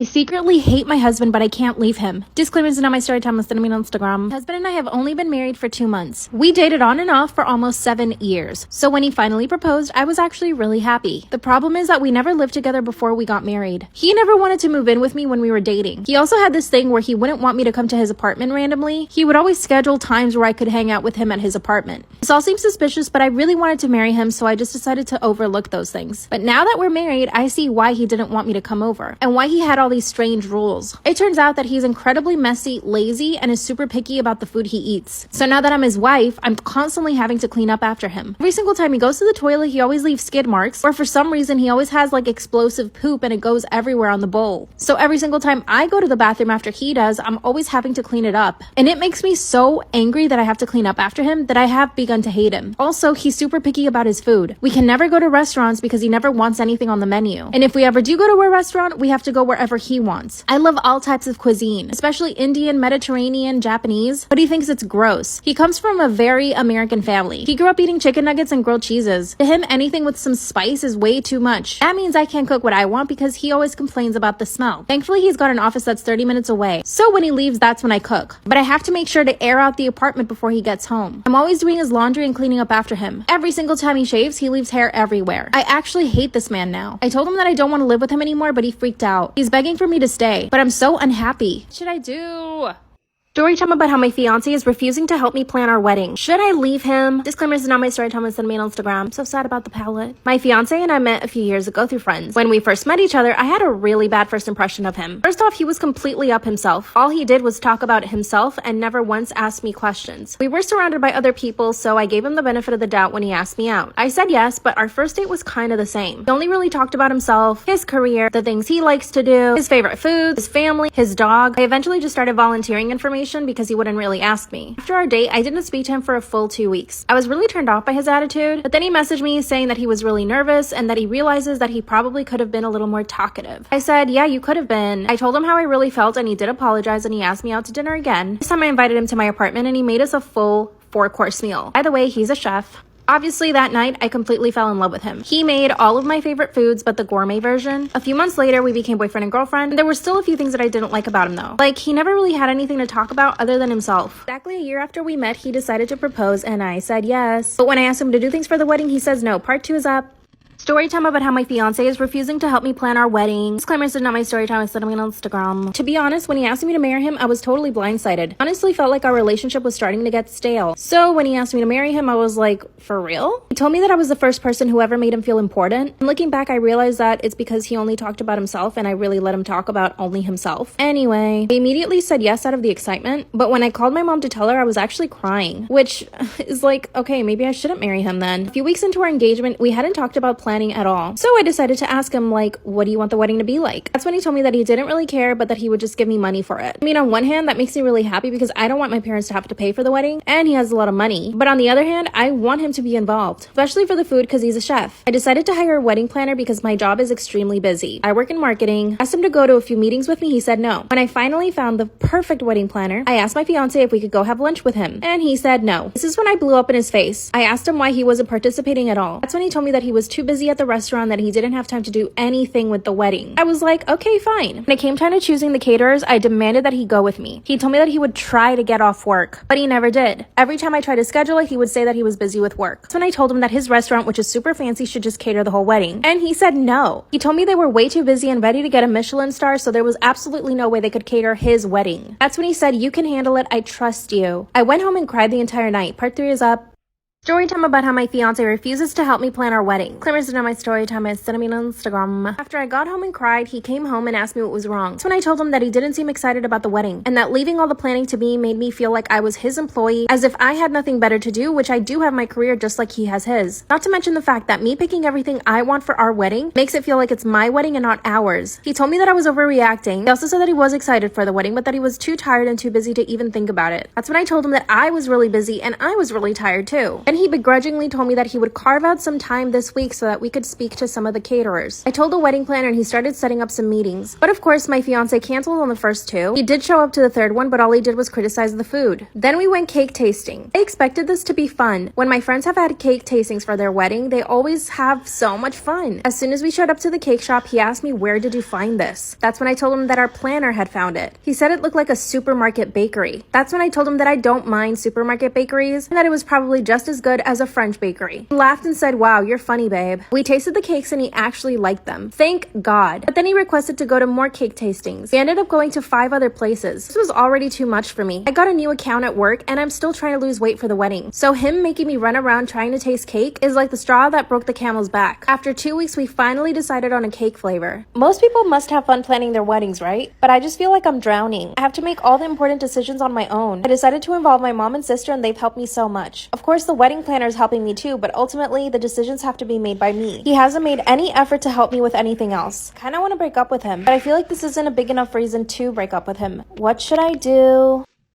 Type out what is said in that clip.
I secretly hate my husband, but I can't leave him. Disclaimers are not my story time. Listen to me on Instagram. My husband and I have only been married for 2 months. We dated on and off for almost 7 years. So when he finally proposed, I was actually really happy. The problem is that we never lived together before we got married. He never wanted to move in with me when we were dating. He also had this thing where he wouldn't want me to come to his apartment randomly. He would always schedule times where I could hang out with him at his apartment. This all seems suspicious, but I really wanted to marry him, so I just decided to overlook those things. But now that we're married, I see why he didn't want me to come over and why he had all these strange rules. It turns out that he's incredibly messy, lazy, and is super picky about the food he eats. So now that I'm his wife, I'm constantly having to clean up after him. Every single time he goes to the toilet, he always leaves skid marks, or for some reason, he always has like explosive poop and it goes everywhere on the bowl. So every single time I go to the bathroom after he does, I'm always having to clean it up. And it makes me so angry that I have to clean up after him that I have begun to hate him. Also, he's super picky about his food. We can never go to restaurants because he never wants anything on the menu. And if we ever do go to a restaurant, we have to go wherever he wants. I love all types of cuisine, especially Indian, Mediterranean, Japanese, but he thinks it's gross. He comes from a very American family. He grew up eating chicken nuggets and grilled cheeses. To him, anything with some spice is way too much. That means I can't cook what I want because he always complains about the smell. Thankfully, he's got an office that's 30 minutes away. So when he leaves, that's when I cook. But I have to make sure to air out the apartment before he gets home. I'm always doing his laundry and cleaning up after him. Every single time he shaves, he leaves hair everywhere. I actually hate this man now. I told him that I don't want to live with him anymore, but he freaked out. He's begging for me to stay, but I'm so unhappy. What should I do? Story time about how my fiance is refusing to help me plan our wedding. Should I leave him? Disclaimers is not my story time. Send me on Instagram. I'm so sad about the palette. My fiance and I met a few years ago through friends. When we first met each other, I had a really bad first impression of him. First off, he was completely up himself. All he did was talk about himself and never once asked me questions. We were surrounded by other people, so I gave him the benefit of the doubt when he asked me out. I said yes, but our first date was kind of the same. He only really talked about himself, his career, the things he likes to do, his favorite foods, his family, his dog. I eventually just started volunteering information because he wouldn't really ask me. After our date, I didn't speak to him for a full 2 weeks. I was really turned off by his attitude, but then he messaged me saying that he was really nervous and that he realizes that he probably could have been a little more talkative. I said, yeah, you could have been. I told him how I really felt and he did apologize and he asked me out to dinner again. This time I invited him to my apartment and he made us a full 4-course meal. By the way, he's a chef. Obviously, that night, I completely fell in love with him. He made all of my favorite foods, but the gourmet version. A few months later, we became boyfriend and girlfriend. There were still a few things that I didn't like about him, though. Like, he never really had anything to talk about other than himself. Exactly a year after we met, he decided to propose, and I said yes. But when I asked him to do things for the wedding, he says no. Part 2 is up. Story time about how my fiance is refusing to help me plan our wedding. Disclaimers is not my story time. I said I'm on Instagram. To be honest, when he asked me to marry him, I was totally blindsided. Honestly, felt like our relationship was starting to get stale. So when he asked me to marry him, I was like, for real? He told me that I was the first person who ever made him feel important. And looking back, I realized that it's because he only talked about himself and I really let him talk about only himself. Anyway, I immediately said yes out of the excitement. But when I called my mom to tell her, I was actually crying, which is like, okay, maybe I shouldn't marry him then. A few weeks into our engagement, we hadn't talked about planning at all. So I decided to ask him, like, what do you want the wedding to be like? That's when he told me that he didn't really care, but that he would just give me money for it. I mean, on one hand, that makes me really happy because I don't want my parents to have to pay for the wedding, and he has a lot of money. But on the other hand, I want him to be involved, especially for the food because he's a chef. I decided to hire a wedding planner because my job is extremely busy. I work in marketing. I asked him to go to a few meetings with me. He said no. When I finally found the perfect wedding planner, I asked my fiance if we could go have lunch with him, and he said no. This is when I blew up in his face. I asked him why he wasn't participating at all. That's when he told me that he was too busy at the restaurant, that he didn't have time to do anything with the wedding. I was like, okay, fine. When it came time to choosing the caterers, I demanded that he go with me. He told me that he would try to get off work, but he never did. Every time I tried to schedule it, he would say that he was busy with work. That's when I told him that his restaurant, which is super fancy, should just cater the whole wedding. And he said no. He told me they were way too busy and ready to get a Michelin star, so there was absolutely no way they could cater his wedding. That's when he said, you can handle it. I trust you. I went home and cried the entire night. Part 3 is up. Story time about how my fiance refuses to help me plan our wedding. Disclaimers is not my story time. I sent me on Instagram. After I got home and cried, he came home and asked me what was wrong. That's when I told him that he didn't seem excited about the wedding and that leaving all the planning to me made me feel like I was his employee, as if I had nothing better to do, which I do have my career just like he has his. Not to mention the fact that me picking everything I want for our wedding makes it feel like it's my wedding and not ours. He told me that I was overreacting. He also said that he was excited for the wedding, but that he was too tired and too busy to even think about it. That's when I told him that I was really busy and I was really tired too. Then he begrudgingly told me that he would carve out some time this week so that we could speak to some of the caterers. I told the wedding planner and he started setting up some meetings. But of course, my fiance canceled on the first two. He did show up to the third one, but all he did was criticize the food. Then we went cake tasting. I expected this to be fun. When my friends have had cake tastings for their wedding, they always have so much fun. As soon as we showed up to the cake shop, he asked me, "Where did you find this?" That's when I told him that our planner had found it. He said it looked like a supermarket bakery. That's when I told him that I don't mind supermarket bakeries and that it was probably just as good as a French bakery. He laughed and said, "Wow, you're funny, babe." We tasted the cakes and he actually liked them. Thank God. But then he requested to go to more cake tastings. We ended up going to 5 other places. This was already too much for me. I got a new account at work and I'm still trying to lose weight for the wedding. So him making me run around trying to taste cake is like the straw that broke the camel's back. After 2 weeks, we finally decided on a cake flavor. Most people must have fun planning their weddings, right? But I just feel like I'm drowning. I have to make all the important decisions on my own. I decided to involve my mom and sister and they've helped me so much. Of course, the wedding planner is helping me too, but ultimately the decisions have to be made by me. He hasn't made any effort to help me with anything else. Kinda want to break up with him, but I feel like this isn't a big enough reason to break up with him. What should I do?